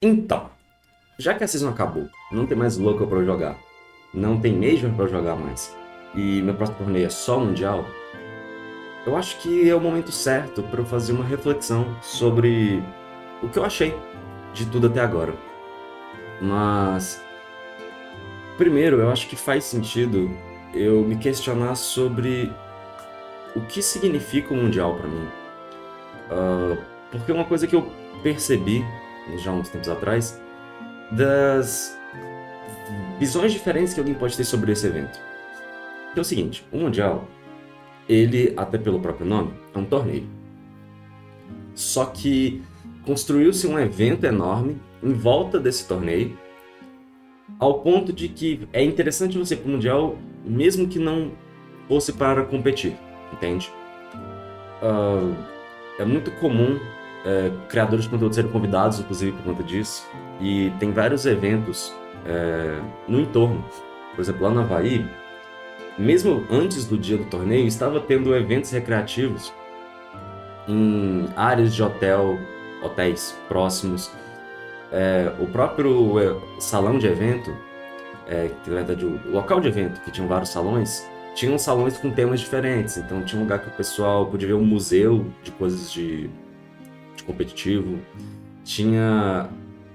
Então, já que a season acabou, não tem mais local pra eu jogar, não tem Major pra eu jogar mais, e meu próximo torneio é só Mundial, eu acho que é o momento certo pra eu fazer uma reflexão sobre o que eu achei de tudo até agora. Mas, primeiro, eu acho que faz sentido eu me questionar sobre o que significa o Mundial pra mim. Porque uma coisa que eu percebi já há uns tempos atrás, das visões diferentes que alguém pode ter sobre esse evento. Que é o seguinte, o Mundial, ele, até pelo próprio nome, é um torneio. Só que construiu-se um evento enorme em volta desse torneio, ao ponto de que é interessante você ir para o Mundial, mesmo que não fosse para competir, entende? É muito comum criadores de conteúdo serem convidados, inclusive, por conta disso, e tem vários eventos no entorno. Por exemplo, lá no Havaí, mesmo antes do dia do torneio, estava tendo eventos recreativos em áreas de hotéis próximos. O próprio salão de evento, que na verdade o local de evento, que tinham vários salões, tinham salões com temas diferentes. Então tinha um lugar que o pessoal podia ver um museu de coisas de competitivo, tinha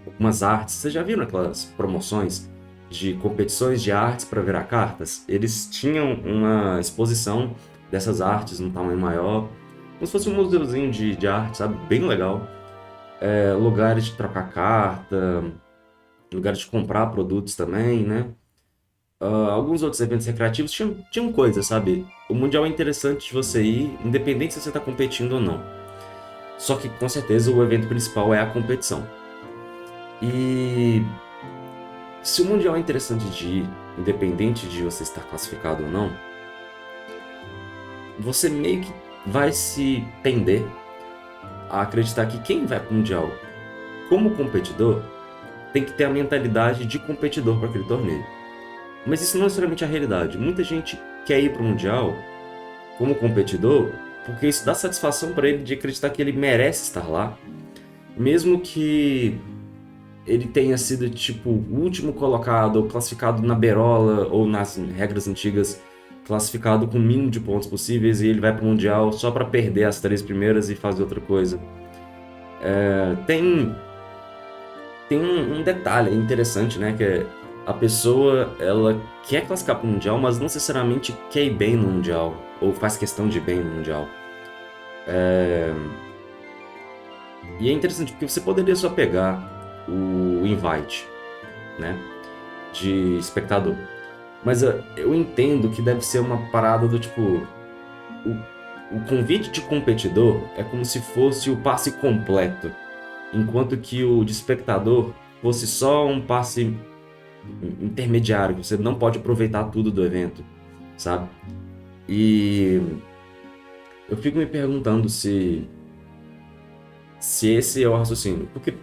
algumas artes. Vocês já viram aquelas promoções de competições de artes para virar cartas? Eles tinham uma exposição dessas artes num tamanho maior, como se fosse um museuzinho de arte, sabe? Bem legal. Lugares de trocar carta, lugares de comprar produtos também, né? Alguns outros eventos recreativos tinham coisas, sabe? O Mundial é interessante de você ir, independente se você está competindo ou não. Só que, com certeza, o evento principal é a competição. E se o Mundial é interessante de ir, independente de você estar classificado ou não, você meio que vai se tender a acreditar que quem vai para o Mundial como competidor tem que ter a mentalidade de competidor para aquele torneio. Mas isso não é necessariamente a realidade. Muita gente quer ir para o Mundial como competidor porque isso dá satisfação para ele de acreditar que ele merece estar lá, mesmo que ele tenha sido tipo o último colocado ou classificado na beirola ou nas regras antigas classificado com o mínimo de pontos possíveis e ele vai para o Mundial só para perder as 3 primeiras e fazer outra coisa. Tem um detalhe interessante, né, que é a pessoa, ela quer classificar para o Mundial, mas não necessariamente quer ir bem no Mundial, ou faz questão de ir bem no Mundial. E é interessante porque você poderia só pegar o invite, né, de espectador. Mas eu entendo que deve ser uma parada do tipo, o convite de competidor é como se fosse o passe completo, enquanto que o de espectador fosse só um passe intermediário, que você não pode aproveitar tudo do evento, sabe? E eu fico me perguntando se esse é o raciocínio, porque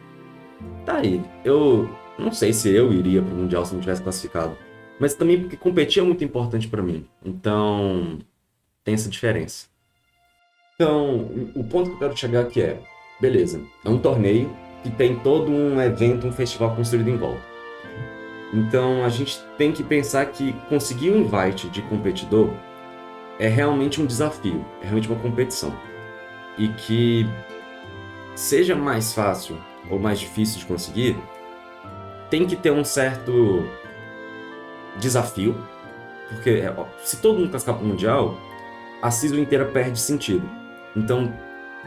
tá aí, eu não sei se eu iria pro Mundial se não tivesse classificado, mas também porque competir é muito importante para mim, então tem essa diferença. Então, o ponto que eu quero chegar aqui é, beleza, é um torneio que tem todo um evento, um festival construído em volta. Então a gente tem que pensar que conseguir um invite de competidor é realmente um desafio, é realmente uma competição. E que seja mais fácil ou mais difícil de conseguir, tem que ter um certo desafio, porque se todo mundo classificar para o Mundial, a season inteira perde sentido. Então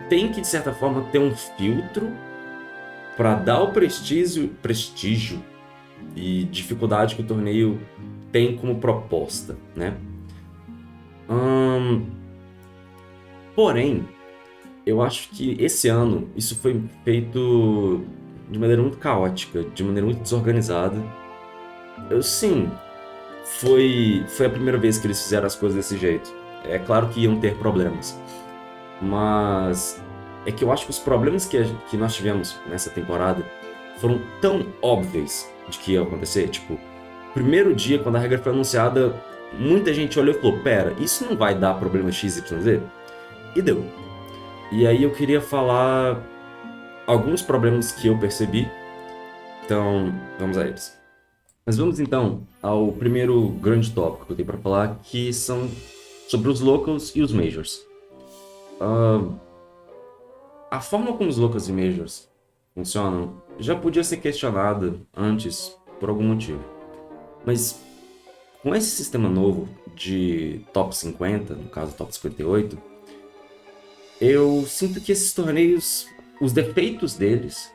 tem que, de certa forma, ter um filtro para dar o prestígio e dificuldade que o torneio tem como proposta, né? Porém, eu acho que esse ano isso foi feito de maneira muito caótica, de maneira muito desorganizada. Sim, foi a primeira vez que eles fizeram as coisas desse jeito. É claro que iam ter problemas, mas é que eu acho que os problemas que nós tivemos nessa temporada foram tão óbvios de que ia acontecer. Tipo, primeiro dia, quando a regra foi anunciada, muita gente olhou e falou, pera, isso não vai dar problema XYZ? E deu. E aí eu queria falar alguns problemas que eu percebi Então, vamos a eles. Mas vamos então ao primeiro grande tópico que eu tenho para falar, que são sobre os locals e os majors. A forma como os locals e majors funcionam já podia ser questionada antes por algum motivo. Mas com esse sistema novo de top 50, no caso top 58, eu sinto que esses torneios, os defeitos deles,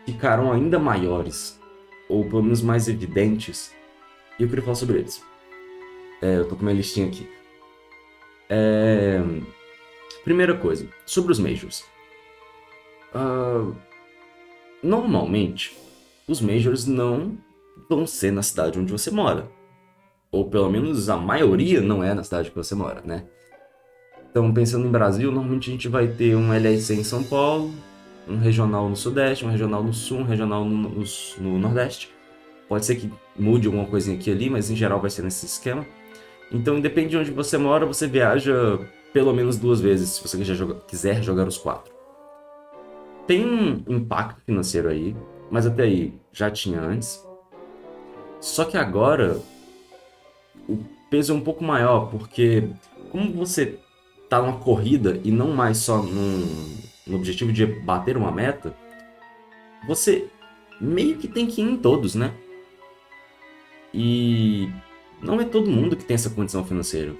ficaram ainda maiores, ou pelo menos mais evidentes, e eu queria falar sobre eles. Eu tô com minha listinha aqui. Primeira coisa, sobre os majors. Normalmente, os majors não vão ser na cidade onde você mora. Ou pelo menos a maioria não é na cidade que você mora, né? Então, pensando em Brasil, normalmente a gente vai ter um LEC em São Paulo, um regional no Sudeste, um regional no Sul, um regional no Nordeste. Pode ser que mude alguma coisinha aqui e ali, mas em geral vai ser nesse esquema. Então, independe de onde você mora, você viaja pelo menos 2 vezes, se você quiser jogar os 4. Tem um impacto financeiro aí, mas até aí já tinha antes. Só que agora o peso é um pouco maior, porque como você tá numa corrida e não mais só no objetivo de bater uma meta, você meio que tem que ir em todos, né? E não é todo mundo que tem essa condição financeira.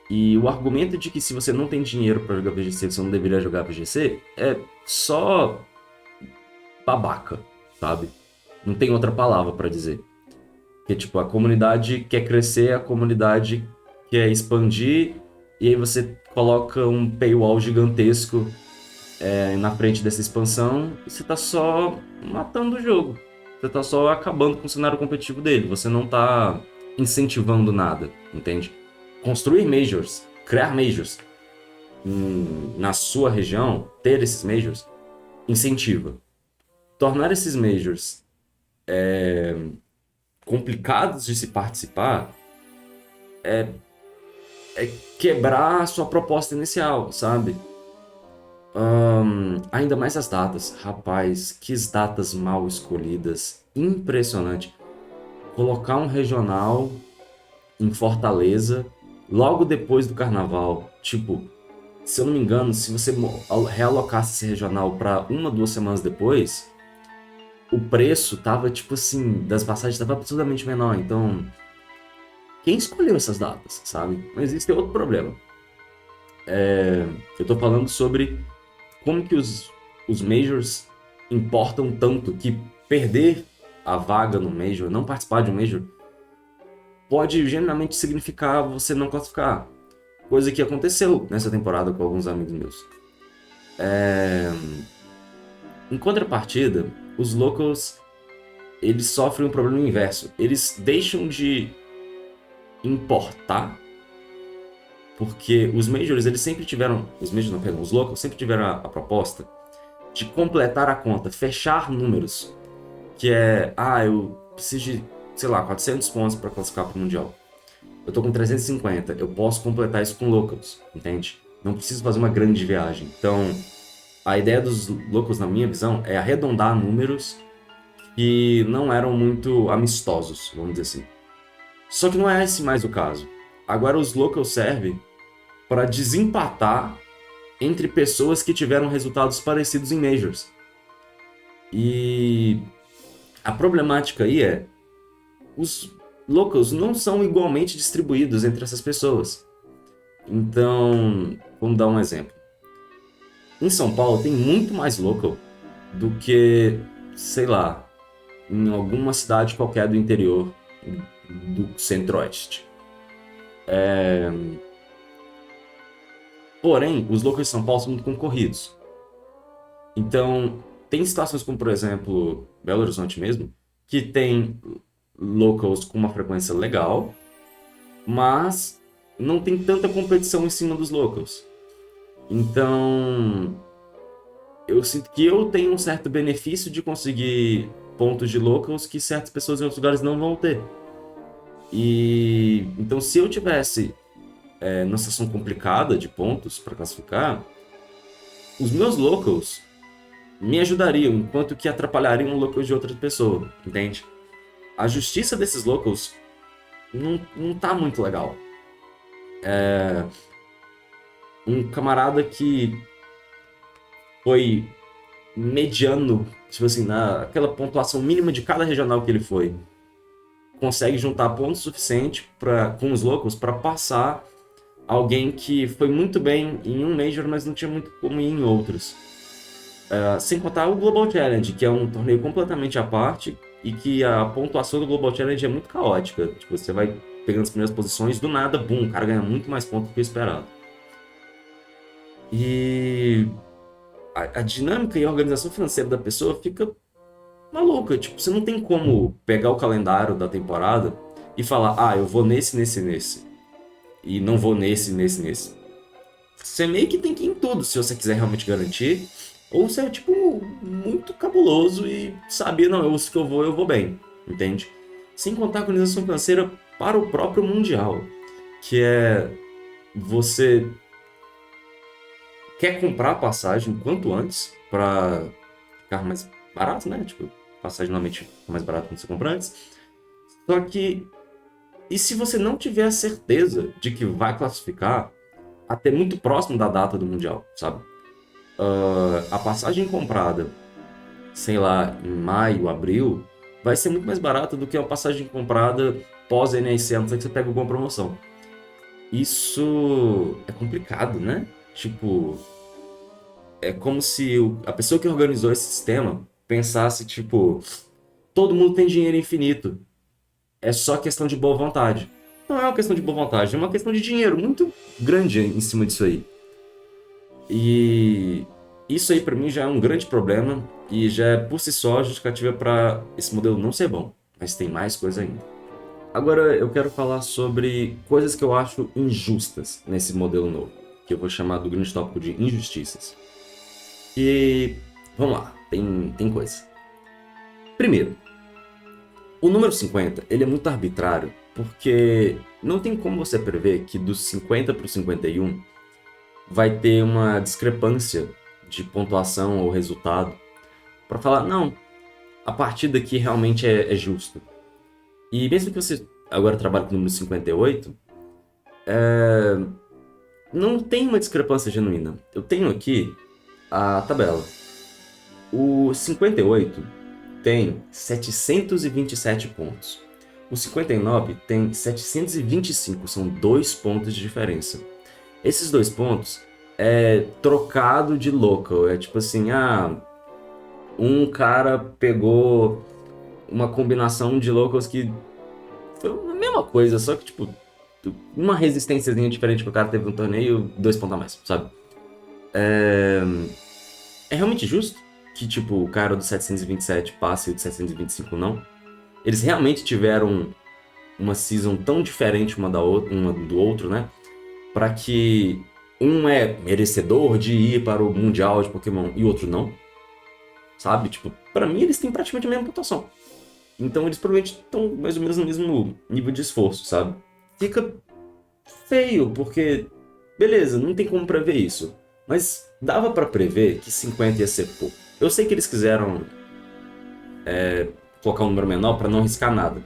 E o argumento de que se você não tem dinheiro para jogar VGC, você não deveria jogar VGC, é só babaca, sabe? Não tem outra palavra para dizer. Porque, tipo, a comunidade quer crescer, a comunidade quer expandir, e aí você coloca um paywall gigantesco na frente dessa expansão, e você tá só matando o jogo. Você tá só acabando com o cenário competitivo dele. Você não tá incentivando nada, entende? Construir majors, criar majors na sua região, ter esses majors, incentiva. Tornar esses majors complicados de se participar é quebrar a sua proposta inicial, sabe? Ainda mais as datas. Rapaz, que datas mal escolhidas. Impressionante. Colocar um regional em Fortaleza logo depois do carnaval. Tipo, se eu não me engano, se você realocasse esse regional para 1-2 semanas depois, o preço tava, tipo assim, das passagens tava absurdamente menor. Então, quem escolheu essas datas, sabe? Mas existe outro problema. Eu tô falando sobre como que os majors importam tanto que perder a vaga no major, não participar de um major, pode genuinamente significar você não classificar. Coisa que aconteceu nessa temporada com alguns amigos meus. Em contrapartida, os locals, eles sofrem um problema inverso. Eles deixam de importar, porque os majors, eles sempre tiveram... Os locals sempre tiveram a proposta de completar a conta, fechar números. Que é, eu preciso de, sei lá, 400 pontos para classificar para o Mundial. Eu tô com 350, eu posso completar isso com locals, entende? Não preciso fazer uma grande viagem. Então, a ideia dos locals, na minha visão, é arredondar números que não eram muito amistosos, vamos dizer assim. Só que não é esse mais o caso. Agora os locals servem para desempatar entre pessoas que tiveram resultados parecidos em majors. E a problemática aí é os locals não são igualmente distribuídos entre essas pessoas. Então, vamos dar um exemplo. Em São Paulo tem muito mais local do que, sei lá, em alguma cidade qualquer do interior do centro-oeste. Porém, os locals de São Paulo são muito concorridos. Então, tem situações como, por exemplo, Belo Horizonte mesmo, que tem locals com uma frequência legal, mas não tem tanta competição em cima dos locals. Então, eu sinto que eu tenho um certo benefício de conseguir pontos de locals que certas pessoas em outros lugares não vão ter. E então, se eu tivesse numa situação complicada de pontos para classificar, os meus locals me ajudariam, enquanto que atrapalhariam locals de outras pessoas, entende? A justiça desses locals não tá muito legal. Um camarada que foi mediano, tipo assim, naquela pontuação mínima de cada regional que ele foi, consegue juntar pontos suficientes com os locals para passar alguém que foi muito bem em um Major, mas não tinha muito como ir em outros. Sem contar o Global Challenge, que é um torneio completamente à parte e que a pontuação do Global Challenge é muito caótica. Tipo, você vai pegando as primeiras posições, do nada, bum, o cara ganha muito mais pontos do que o esperado. E a dinâmica e a organização financeira da pessoa fica maluca. Tipo, você não tem como pegar o calendário da temporada e falar, eu vou nesse. E não vou nesse. Você meio que tem que ir em tudo, se você quiser realmente garantir. Ou você é, tipo, muito cabuloso e sabe, não, se que eu vou bem, entende? Sem contar a organização financeira para o próprio Mundial, que é você quer comprar a passagem quanto antes para ficar mais barato, né? Tipo, passagem normalmente fica mais barato quando você compra antes. Só que, e se você não tiver a certeza de que vai classificar até muito próximo da data do Mundial, sabe? A passagem comprada, sei lá, em maio, abril, vai ser muito mais barata do que a passagem comprada pós-NIC, a não ser que você pegue alguma promoção. Isso é complicado, né? Tipo, é como se a pessoa que organizou esse sistema pensasse, tipo, todo mundo tem dinheiro infinito. É só questão de boa vontade. Não é uma questão de boa vontade, é uma questão de dinheiro muito grande em cima disso aí. E isso aí pra mim já é um grande problema e já é por si só justificativa para esse modelo não ser bom, mas tem mais coisa ainda. Agora eu quero falar sobre coisas que eu acho injustas nesse modelo novo, que eu vou chamar do grande tópico de injustiças. E vamos lá, tem coisa. Primeiro, o número 50, ele é muito arbitrário, porque não tem como você prever que dos 50 para o 51 vai ter uma discrepância de pontuação ou resultado para falar, não, a partir daqui realmente é justo. E mesmo que você agora trabalhe com o número 58, não tem uma discrepância genuína. Eu tenho aqui a tabela. O 58 tem 727 pontos. O 59 tem 725, são 2 pontos de diferença. Esses 2 pontos é trocado de local, é tipo assim, um cara pegou uma combinação de locals que foi a mesma coisa, só que tipo, uma resistênciazinha diferente que o cara teve no torneio, 2 pontos a mais, sabe? É realmente justo que tipo, o cara do 727 passe e o do 725 não? Eles realmente tiveram uma season tão diferente uma do outro, né? Pra que um é merecedor de ir para o Mundial de Pokémon e o outro não. Sabe? Tipo, pra mim eles têm praticamente a mesma pontuação. Então eles provavelmente estão mais ou menos no mesmo nível de esforço, sabe? Fica feio, porque... Beleza, não tem como prever isso. Mas dava pra prever que 50 ia ser pouco. Eu sei que eles quiseram colocar um número menor pra não arriscar nada.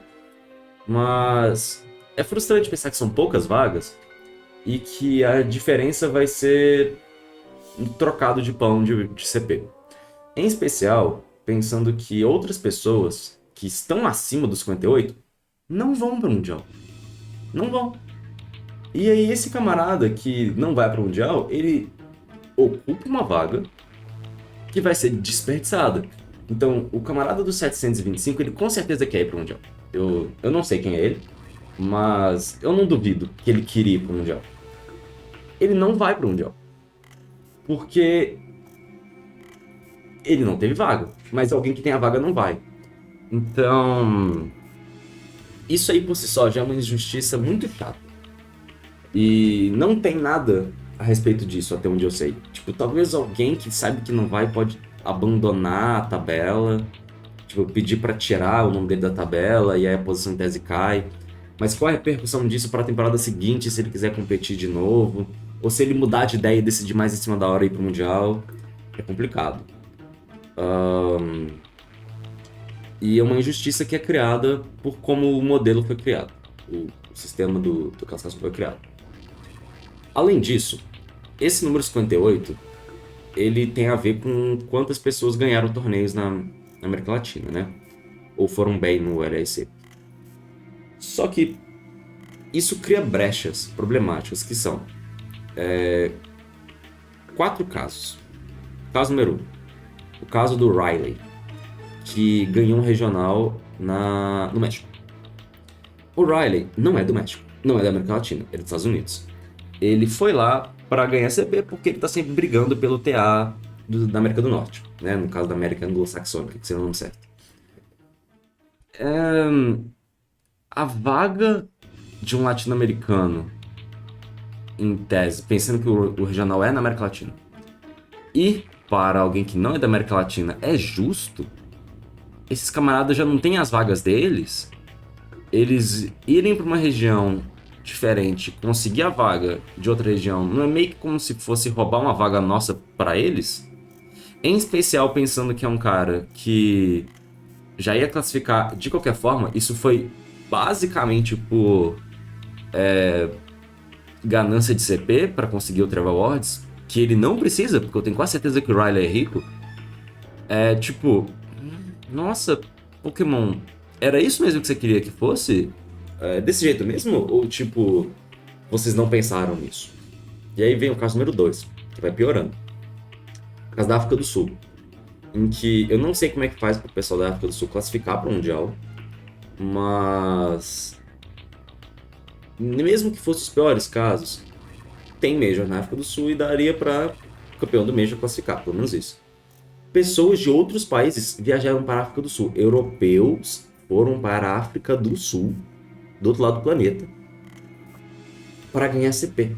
Mas é frustrante pensar que são poucas vagas e que a diferença vai ser um trocado de pão de CP. Em especial, pensando que outras pessoas que estão acima dos 58 não vão para o Mundial. Não vão. E aí esse camarada que não vai para o Mundial, ele ocupa uma vaga que vai ser desperdiçada. Então, o camarada do 725, ele com certeza quer ir para o Mundial. Eu não sei quem é ele, mas eu não duvido que ele queria ir para o Mundial. Ele não vai para o Mundial. Porque ele não teve vaga, mas alguém que tem a vaga não vai. Então, isso aí por si só já é uma injustiça muito chata. E não tem nada a respeito disso, até onde eu sei. Tipo, talvez alguém que sabe que não vai pode abandonar a tabela, tipo, pedir pra tirar o nome dele da tabela e aí a posição em tese cai. Mas qual é a repercussão disso para a temporada seguinte, se ele quiser competir de novo? Ou se ele mudar de ideia e decidir mais em cima da hora ir pro Mundial? É complicado. E é uma injustiça que é criada por como o modelo foi criado, o sistema do classificação foi criado. Além disso, esse número 58, ele tem a ver com quantas pessoas ganharam torneios na América Latina, né? Ou foram bem no LEC. Só que isso cria brechas problemáticas, que são 4 casos. Caso número 1, o caso do Riley, que ganhou um regional no México. O Riley não é do México, não é da América Latina, ele é dos Estados Unidos. Ele foi lá para ganhar CP porque ele tá sempre brigando pelo TA da América do Norte, né? No caso da América Anglo-Saxônica, que seria o nome certo. A vaga de um latino-americano, em tese, pensando que o regional é na América Latina, e para alguém que não é da América Latina é justo, esses camaradas já não têm as vagas deles, eles irem para uma região diferente, conseguir a vaga de outra região, não é meio que como se fosse roubar uma vaga nossa para eles? Em especial pensando que é um cara que já ia classificar de qualquer forma, isso foi basicamente por ganância de CP para conseguir o Trevor Awards, que ele não precisa, porque eu tenho quase certeza que o Riley é rico. É tipo, nossa, Pokémon, era isso mesmo que você queria que fosse? Desse jeito mesmo? Ou tipo, vocês não pensaram nisso? E aí vem o caso número 2, que vai piorando. O caso da África do Sul, em que eu não sei como é que faz para o pessoal da África do Sul classificar para o Mundial, mas mesmo que fosse os piores casos, tem Major na África do Sul e daria para o campeão do Major classificar, pelo menos isso. Pessoas de outros países viajaram para a África do Sul. Europeus foram para a África do Sul, do outro lado do planeta, para ganhar CP.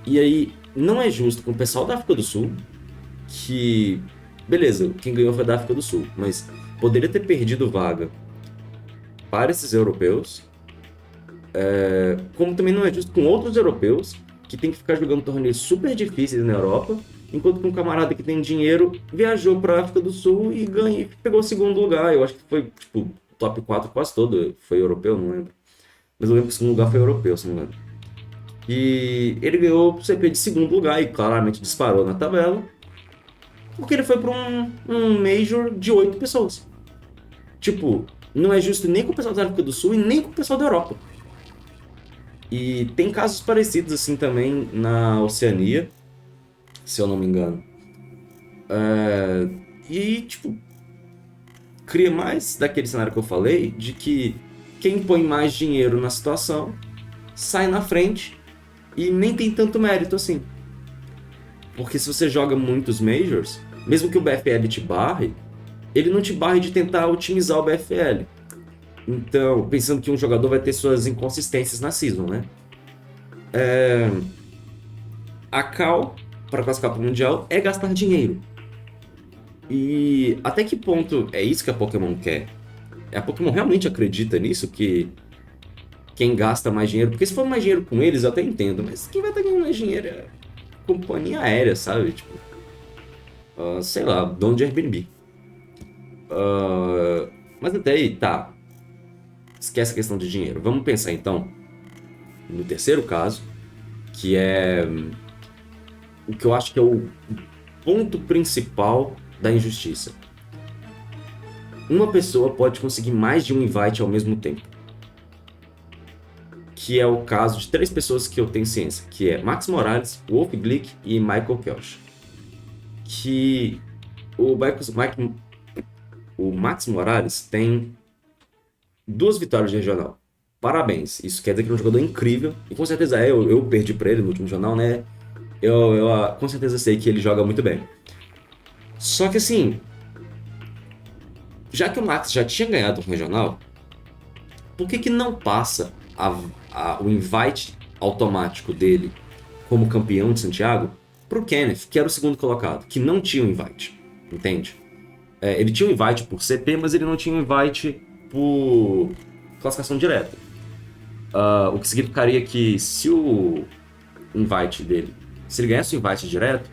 E aí, não é justo com o pessoal da África do Sul, que, beleza, quem ganhou foi da África do Sul, mas poderia ter perdido vaga para esses europeus, como também não é justo com outros europeus, que tem que ficar jogando torneios super difíceis na Europa, enquanto que um camarada que tem dinheiro viajou para a África do Sul e pegou o segundo lugar. Eu acho que foi, tipo, top 4 quase todo foi europeu, não lembro. Mas eu lembro que o segundo lugar foi europeu, se não me engano. E ele ganhou o CP de segundo lugar e claramente disparou na tabela, porque ele foi para um Major de 8 pessoas. Tipo, não é justo nem com o pessoal da África do Sul e nem com o pessoal da Europa. E tem casos parecidos assim também na Oceania, se eu não me engano. E, tipo, cria mais daquele cenário que eu falei, de que quem põe mais dinheiro na situação sai na frente e nem tem tanto mérito assim. Porque se você joga muitos Majors, mesmo que o BFL te barre, ele não te barre de tentar otimizar o BFL. Então, pensando que um jogador vai ter suas inconsistências na season, né? A cal para classificar para o Mundial é gastar dinheiro. E até que ponto é isso que a Pokémon quer? A Pokémon realmente acredita nisso? Que quem gasta mais dinheiro... Porque se for mais dinheiro com eles, eu até entendo. Mas quem vai estar ganhando mais dinheiro é a companhia aérea, sabe? Tipo, sei lá, dono de Airbnb. Mas até aí, tá. Esquece a questão de dinheiro. Vamos pensar, então, no terceiro caso, que é o que eu acho que é o ponto principal da injustiça. Uma pessoa pode conseguir mais de um invite ao mesmo tempo. Que é o caso de 3 pessoas que eu tenho ciência, que é Max Morales, Wolf Glick e Michael Kelch. Que o Max Morales tem 2 vitórias de regional. Parabéns, isso quer dizer que ele é um jogador incrível. E com certeza eu perdi pra ele no último jornal, né? Eu com certeza sei que ele joga muito bem. Só que assim, já que o Max já tinha ganhado o regional, por que não passa o invite automático dele como campeão de Santiago pro Kenneth, que era o segundo colocado, que não tinha um invite, entende? Ele tinha um invite por CP, mas ele não tinha um invite por classificação direta. O que significaria que se o invite dele, se ele ganhasse o invite direto,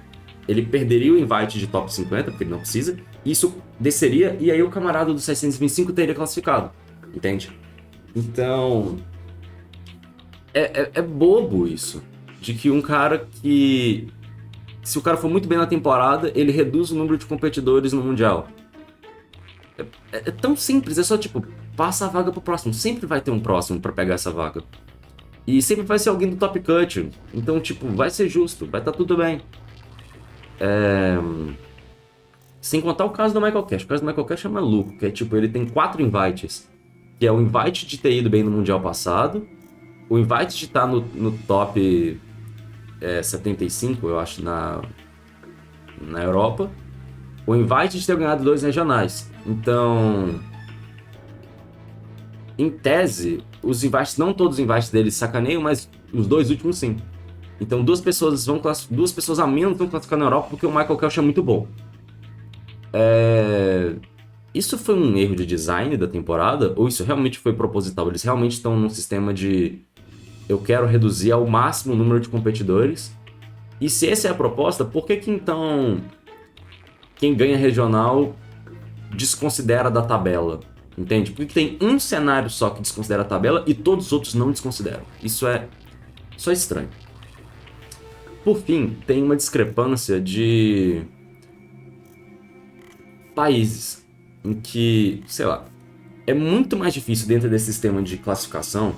ele perderia o invite de top 50, porque ele não precisa, isso desceria, e aí o camarada do 625 teria classificado, entende? Então, é bobo isso, de que um cara que, se o cara for muito bem na temporada, ele reduz o número de competidores no Mundial. É tão simples, é só tipo, passa a vaga pro próximo, sempre vai ter um próximo pra pegar essa vaga. E sempre vai ser alguém do top cut, então tipo, vai ser justo, vai estar tudo bem. Sem contar o caso do Michael Cash. O caso do Michael Cash é maluco, que é tipo, ele tem 4 invites. Que é o invite de ter ido bem no Mundial passado, o invite de estar no top 75, eu acho, na Europa, o invite de ter ganhado 2 regionais. Então, em tese, os invites, não todos os invites deles sacaneiam, mas os 2 últimos sim. Então, duas pessoas a menos vão classificar na Europa porque o Michael Cash é muito bom. Isso foi um erro de design da temporada? Ou isso realmente foi proposital? Eles realmente estão num sistema de eu quero reduzir ao máximo o número de competidores? E se essa é a proposta, por que então quem ganha regional desconsidera da tabela? Entende? Porque tem um cenário só que desconsidera a tabela e todos os outros não desconsideram. Isso é só estranho. Por fim, tem uma discrepância de países em que, sei lá, é muito mais difícil dentro desse sistema de classificação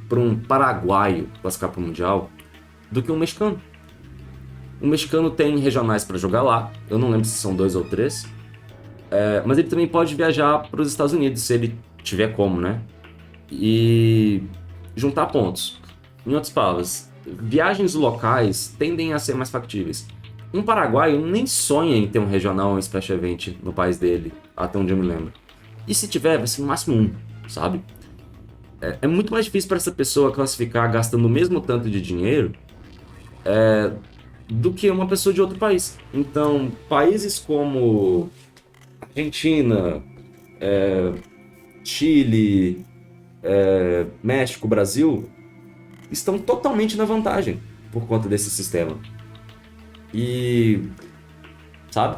para um paraguaio classificar para o Mundial do que um mexicano. O mexicano tem regionais para jogar lá, eu não lembro se são 2 ou 3, mas ele também pode viajar para os Estados Unidos, se ele tiver como, né? E juntar pontos. Em outras palavras, viagens locais tendem a ser mais factíveis. Um paraguaio nem sonha em ter um regional ou um special event no país dele, até onde eu me lembro. E se tiver, vai ser no máximo 1, sabe? É muito mais difícil para essa pessoa classificar gastando o mesmo tanto de dinheiro do que uma pessoa de outro país. Então, países como Argentina, Chile, México, Brasil estão totalmente na vantagem por conta desse sistema. E, sabe?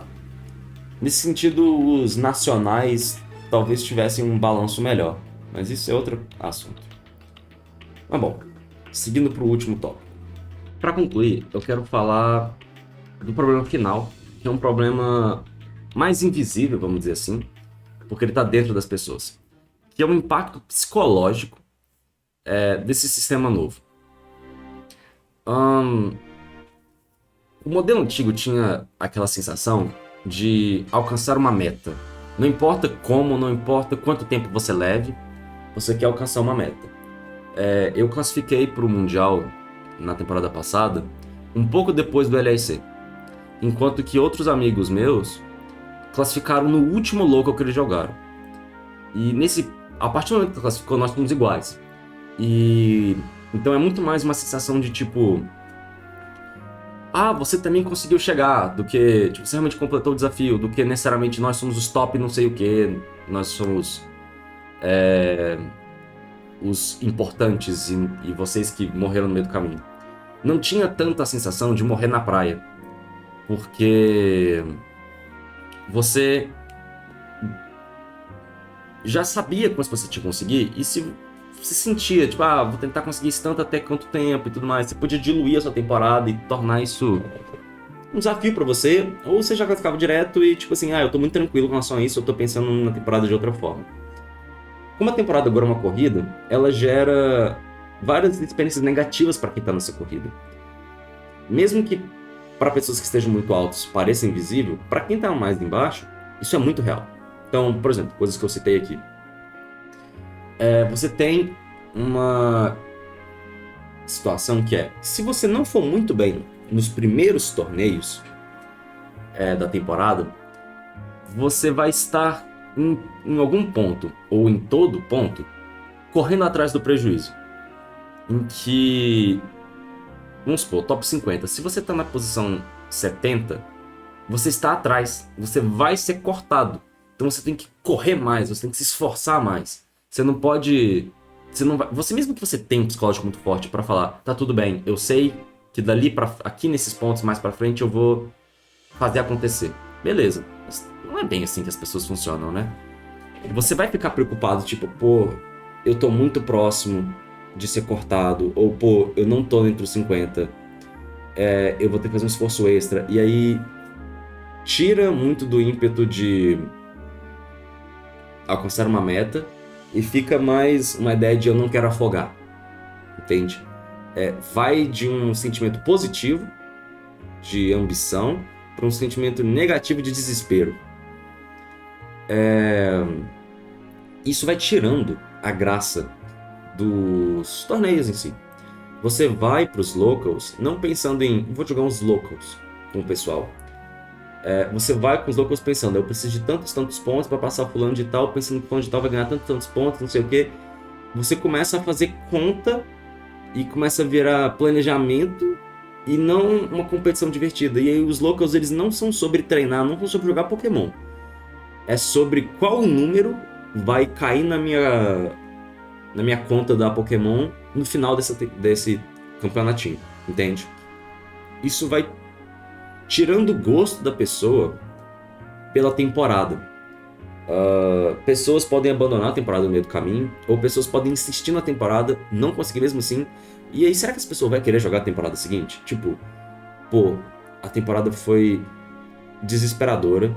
Nesse sentido, os nacionais talvez tivessem um balanço melhor, mas isso é outro assunto. Mas bom, seguindo para o último tópico. Para concluir, eu quero falar do problema final, que é um problema mais invisível, vamos dizer assim, porque ele está dentro das pessoas, que é o impacto psicológico desse sistema novo. O modelo antigo tinha aquela sensação de alcançar uma meta. Não importa como, não importa quanto tempo você leve, você quer alcançar uma meta. Eu classifiquei para o Mundial na temporada passada, um pouco depois do LEC, enquanto que outros amigos meus classificaram no último local que eles jogaram. E a partir do momento que classificou, nós fomos iguais. E então é muito mais uma sensação de tipo, você também conseguiu chegar, do que tipo, você realmente completou o desafio, do que necessariamente nós somos os top não sei o que, nós somos os importantes e vocês que morreram no meio do caminho. Não tinha tanta sensação de morrer na praia, porque você já sabia quanto você tinha conseguir e se sentia, tipo, vou tentar conseguir isso tanto até quanto tempo e tudo mais. Você podia diluir a sua temporada e tornar isso um desafio pra você, ou você já classificava direto e tipo assim, eu tô muito tranquilo com relação a isso, eu tô pensando na temporada de outra forma. Como a temporada agora é uma corrida, ela gera várias experiências negativas para quem tá nessa corrida. Mesmo que para pessoas que estejam muito altos pareça invisível, para quem tá mais embaixo, isso é muito real. Então, por exemplo, coisas que eu citei aqui. Você tem uma situação que se você não for muito bem nos primeiros torneios da temporada, você vai estar em algum ponto, ou em todo ponto, correndo atrás do prejuízo. Em que, vamos supor, top 50, se você está na posição 70, você está atrás, você vai ser cortado. Então você tem que correr mais, você tem que se esforçar mais. Você não pode... Você mesmo que você tenha um psicológico muito forte para falar, tá tudo bem, eu sei que dali para aqui nesses pontos mais para frente eu vou fazer acontecer. Beleza, mas não é bem assim que as pessoas funcionam, né? Você vai ficar preocupado, tipo, pô, eu tô muito próximo de ser cortado, ou pô, eu não tô entre os 50, eu vou ter que fazer um esforço extra, e aí tira muito do ímpeto de alcançar uma meta e fica mais uma ideia de eu não quero afogar, entende? Vai de um sentimento positivo, de ambição, para um sentimento negativo de desespero. Isso vai tirando a graça dos torneios em si. Você vai para os locals não pensando em vou jogar uns locals com o pessoal. Você vai com os locals pensando, eu preciso de tantos pontos para passar fulano de tal, pensando que fulano de tal vai ganhar tantos pontos, não sei o que. Você começa a fazer conta e começa a virar planejamento e não uma competição divertida. E aí os locals, eles não são sobre treinar, não são sobre jogar Pokémon. É sobre qual número vai cair na minha conta da Pokémon no final desse campeonatinho, entende? Isso vai tirando o gosto da pessoa pela temporada. Pessoas podem abandonar a temporada no meio do caminho, ou pessoas podem insistir na temporada, não conseguir mesmo assim. E aí, será que essa pessoa vai querer jogar a temporada seguinte? Tipo, pô, a temporada foi desesperadora,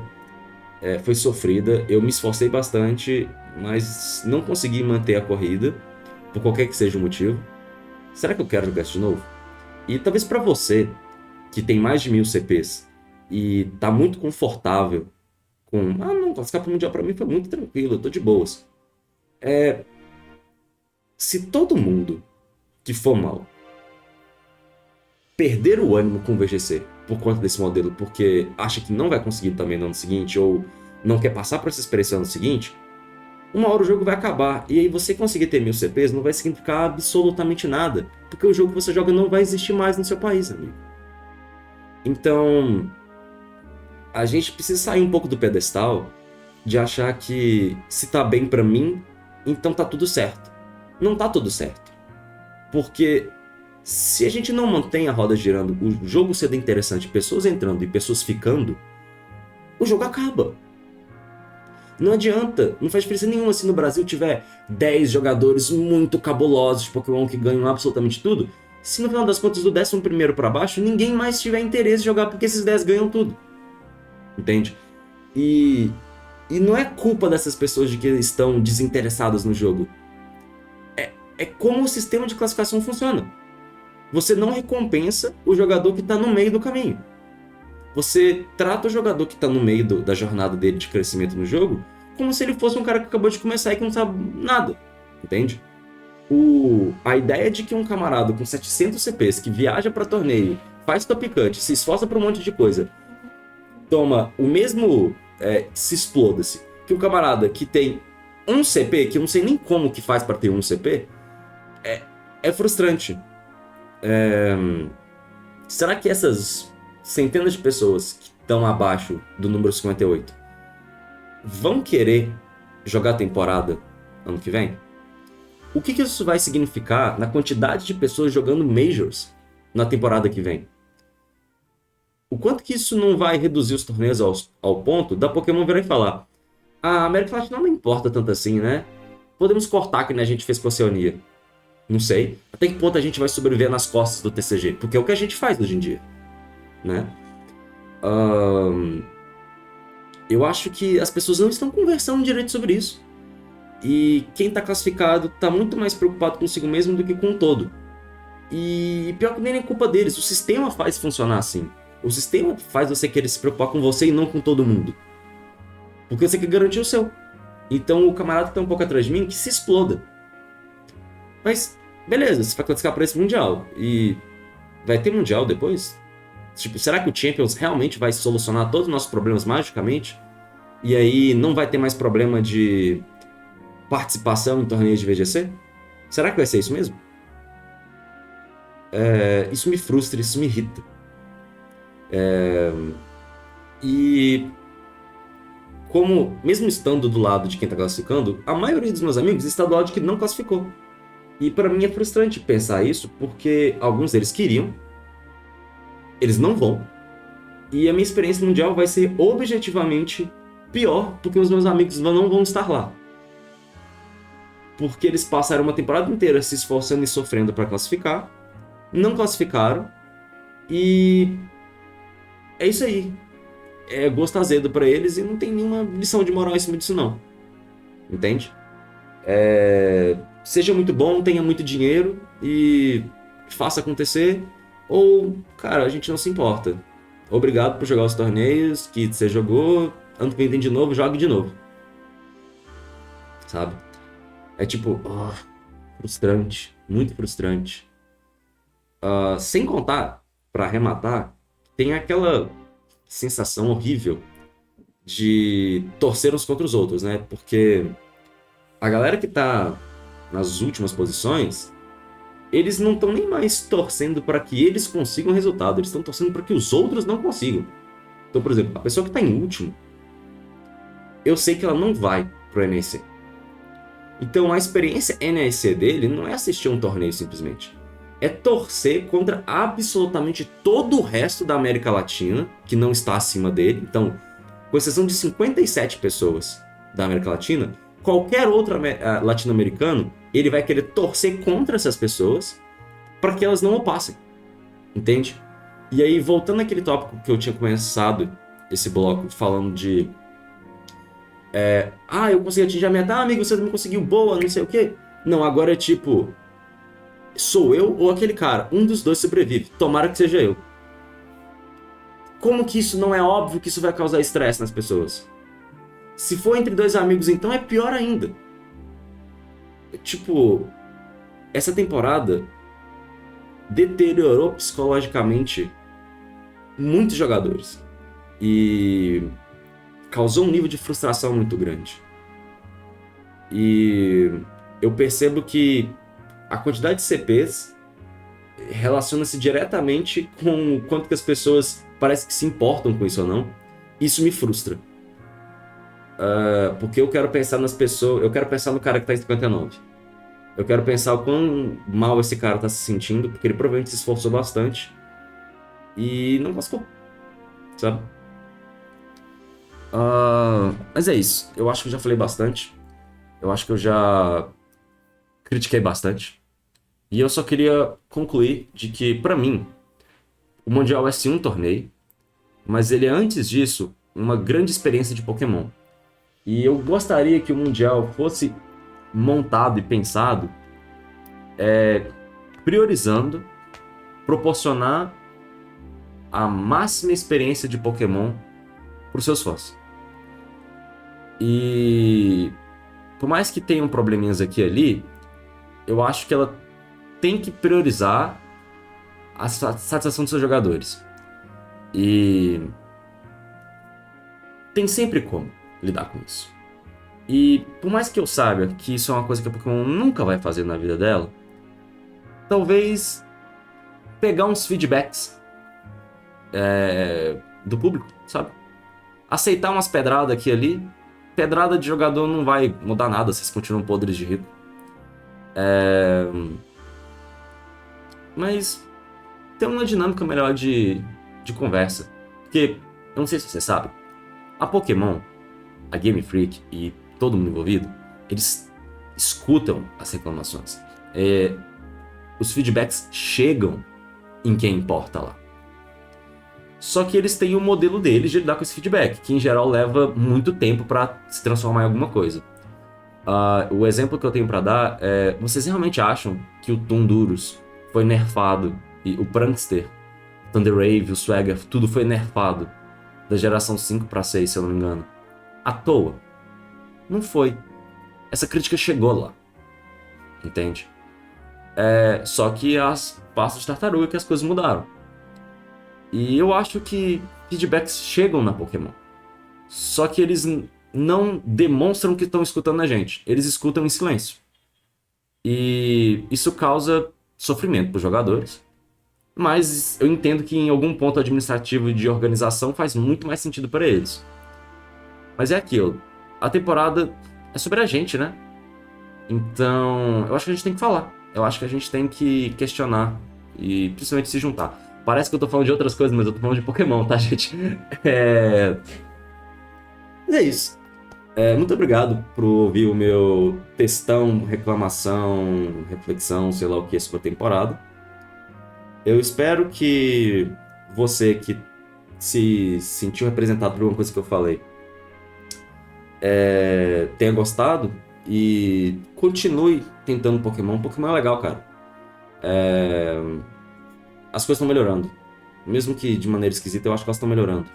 foi sofrida, eu me esforcei bastante, mas não consegui manter a corrida, por qualquer que seja o motivo. Será que eu quero jogar isso de novo? E talvez pra você, que tem mais de 1000 CPs, e tá muito confortável com... não, classificar pro Mundial pra mim foi muito tranquilo, eu tô de boas. Se todo mundo que for mal perder o ânimo com o VGC por conta desse modelo, porque acha que não vai conseguir também no ano seguinte, ou não quer passar por essa experiência no ano seguinte, uma hora o jogo vai acabar, e aí você conseguir ter 1000 CPs não vai significar absolutamente nada, porque o jogo que você joga não vai existir mais no seu país, amigo. Então, a gente precisa sair um pouco do pedestal de achar que se tá bem pra mim, então tá tudo certo. Não tá tudo certo. Porque se a gente não mantém a roda girando, o jogo sendo interessante, pessoas entrando e pessoas ficando, o jogo acaba. Não adianta, não faz diferença nenhuma se no Brasil tiver 10 jogadores muito cabulosos de Pokémon que ganham absolutamente tudo, se no final das contas do 11º pra baixo, ninguém mais tiver interesse em jogar porque esses 10 ganham tudo. Entende? E não é culpa dessas pessoas de que estão desinteressadas no jogo. É como o sistema de classificação funciona. Você não recompensa o jogador que está no meio do caminho. Você trata o jogador que está no meio da jornada dele de crescimento no jogo como se ele fosse um cara que acabou de começar e que não sabe nada. Entende? A ideia de que um camarada com 700 CPs que viaja para torneio, faz top cut, se esforça para um monte de coisa, toma o mesmo... se exploda-se, que o camarada que tem 1 CP, que eu não sei nem como que faz para ter 1 CP, é frustrante. Será que essas centenas de pessoas que estão abaixo do número 58 vão querer jogar a temporada ano que vem? O que isso vai significar na quantidade de pessoas jogando Majors na temporada que vem? O quanto que isso não vai reduzir os torneios ao ponto da Pokémon virar e falar: a América Latina não importa tanto assim, né? Podemos cortar que nem a gente fez com a Oceania. Não sei. Até que ponto a gente vai sobreviver nas costas do TCG? Porque é o que a gente faz hoje em dia, né? Eu acho que as pessoas não estão conversando direito sobre isso. E quem está classificado está muito mais preocupado consigo mesmo do que com o todo. E pior que nem é culpa deles. O sistema faz funcionar assim. O sistema faz você querer se preocupar com você e não com todo mundo. Porque você quer garantir o seu. Então o camarada que tá um pouco atrás de mim, que se exploda. Mas, beleza, você vai classificar para esse Mundial. E vai ter Mundial depois? Tipo, será que o Champions realmente vai solucionar todos os nossos problemas magicamente? E aí não vai ter mais problema de participação em torneios de VGC? Será que vai ser isso mesmo? Isso me frustra, isso me irrita. E como, mesmo estando do lado de quem está classificando, a maioria dos meus amigos está do lado de quem não classificou. E para mim é frustrante pensar isso, porque alguns deles queriam, eles não vão, E a minha experiência mundial vai ser objetivamente pior, porque os meus amigos não vão estar lá. Porque eles passaram uma temporada inteira se esforçando e sofrendo para classificar, não classificaram, e é isso aí. É gosto azedo para eles e não tem nenhuma lição de moral em cima disso não. Entende? Seja muito bom, tenha muito dinheiro e faça acontecer, ou, cara, a gente não se importa. Obrigado por jogar os torneios que você jogou, ano que vem tem de novo, jogue de novo. Sabe? É tipo, frustrante, muito frustrante. Sem contar, pra arrematar, tem aquela sensação horrível de torcer uns contra os outros, né? Porque a galera que tá nas últimas posições, eles não estão nem mais torcendo para que eles consigam resultado, eles estão torcendo para que os outros não consigam. Então, por exemplo, a pessoa que tá em último, eu sei que ela não vai pro NEC. Então, a experiência NEC dele não é assistir um torneio simplesmente. É torcer contra absolutamente todo o resto da América Latina, que não está acima dele. Então, com exceção de 57 pessoas da América Latina, qualquer outro latino-americano, ele vai querer torcer contra essas pessoas para que elas não o passem. Entende? E aí, voltando àquele tópico que eu tinha começado esse bloco falando de... eu consegui atingir a meta, amigo, você não conseguiu, boa, não sei o quê. Não, agora é tipo... sou eu ou aquele cara? Um dos dois sobrevive. Tomara que seja eu. Como que isso não é óbvio que isso vai causar estresse nas pessoas? Se for entre dois amigos, então é pior ainda. Tipo, essa temporada deteriorou psicologicamente muitos jogadores. E causou um nível de frustração muito grande. E eu percebo que a quantidade de CPs relaciona-se diretamente com o quanto que as pessoas parece que se importam com isso ou não. Isso me frustra. Porque eu quero pensar nas pessoas... eu quero pensar no cara que tá em 59. Eu quero pensar o quão mal esse cara tá se sentindo, porque ele provavelmente se esforçou bastante e não classificou, sabe? Mas é isso. Eu acho que eu já falei bastante. Eu acho que eu já critiquei bastante. E eu só queria concluir de que, pra mim, o Mundial é sim um torneio, mas ele é, antes disso, uma grande experiência de Pokémon. E eu gostaria que o Mundial fosse montado e pensado priorizando proporcionar a máxima experiência de Pokémon para os seus fãs. E por mais que tenham probleminhas aqui e ali, eu acho que ela tem que priorizar a satisfação dos seus jogadores. E tem sempre como lidar com isso. E por mais que eu saiba que isso é uma coisa que a Pokémon nunca vai fazer na vida dela, talvez pegar uns feedbacks do público, sabe? Aceitar umas pedradas aqui e ali. Pedrada de jogador não vai mudar nada, vocês continuam podres de rico. Mas tem uma dinâmica melhor de conversa. Porque, eu não sei se você sabe, a Pokémon, a Game Freak e todo mundo envolvido, eles escutam as reclamações. Os feedbacks chegam em quem importa lá. Só que eles têm o modelo deles de lidar com esse feedback, que em geral leva muito tempo para se transformar em alguma coisa. O exemplo que eu tenho para dar é: vocês realmente acham que o Tundurus foi nerfado, e o Prankster, Thunderwave, o Swagger, tudo foi nerfado da geração 5 para 6, se eu não me engano, à toa? Não foi. Essa crítica chegou lá, entende? Só que as pastas de tartaruga que as coisas mudaram. E eu acho que feedbacks chegam na Pokémon. Só que eles não demonstram que estão escutando a gente. Eles escutam em silêncio. E isso causa sofrimento para os jogadores. Mas eu entendo que em algum ponto administrativo e de organização faz muito mais sentido para eles. Mas é aquilo. A temporada é sobre a gente, né? Então, eu acho que a gente tem que falar. Eu acho que a gente tem que questionar e principalmente se juntar. Parece que eu tô falando de outras coisas, mas eu tô falando de Pokémon, tá, gente? Mas é isso. Muito obrigado por ouvir o meu textão, reclamação, reflexão, sei lá o que, sobre a temporada. Eu espero que você que se sentiu representado por alguma coisa que eu falei tenha gostado e continue tentando Pokémon. Pokémon é legal, cara. As coisas estão melhorando. Mesmo que de maneira esquisita, eu acho que elas estão melhorando.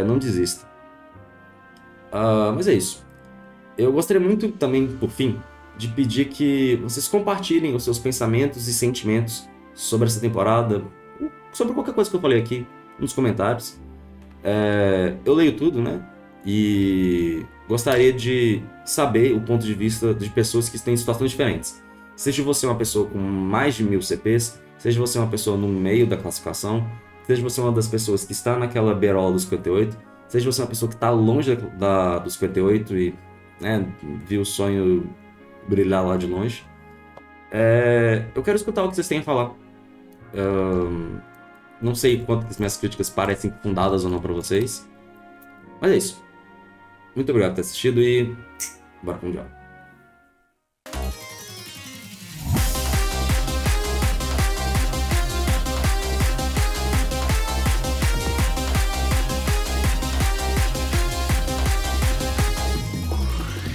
Não desista. Mas é isso. Eu gostaria muito também, por fim, de pedir que vocês compartilhem os seus pensamentos e sentimentos sobre essa temporada, sobre qualquer coisa que eu falei aqui, nos comentários. Eu leio tudo, né? E gostaria de saber o ponto de vista de pessoas que estão em situações diferentes. Seja você uma pessoa com mais de 1000 CPs, seja você uma pessoa no meio da classificação, seja você uma das pessoas que está naquela beirola dos 58, seja você uma pessoa que está longe dos 58 e viu o sonho brilhar lá de longe. Eu quero escutar o que vocês têm a falar. Não sei quanto as minhas críticas parecem fundadas ou não para vocês, mas é isso. Muito obrigado por ter assistido e bora pro Mundial.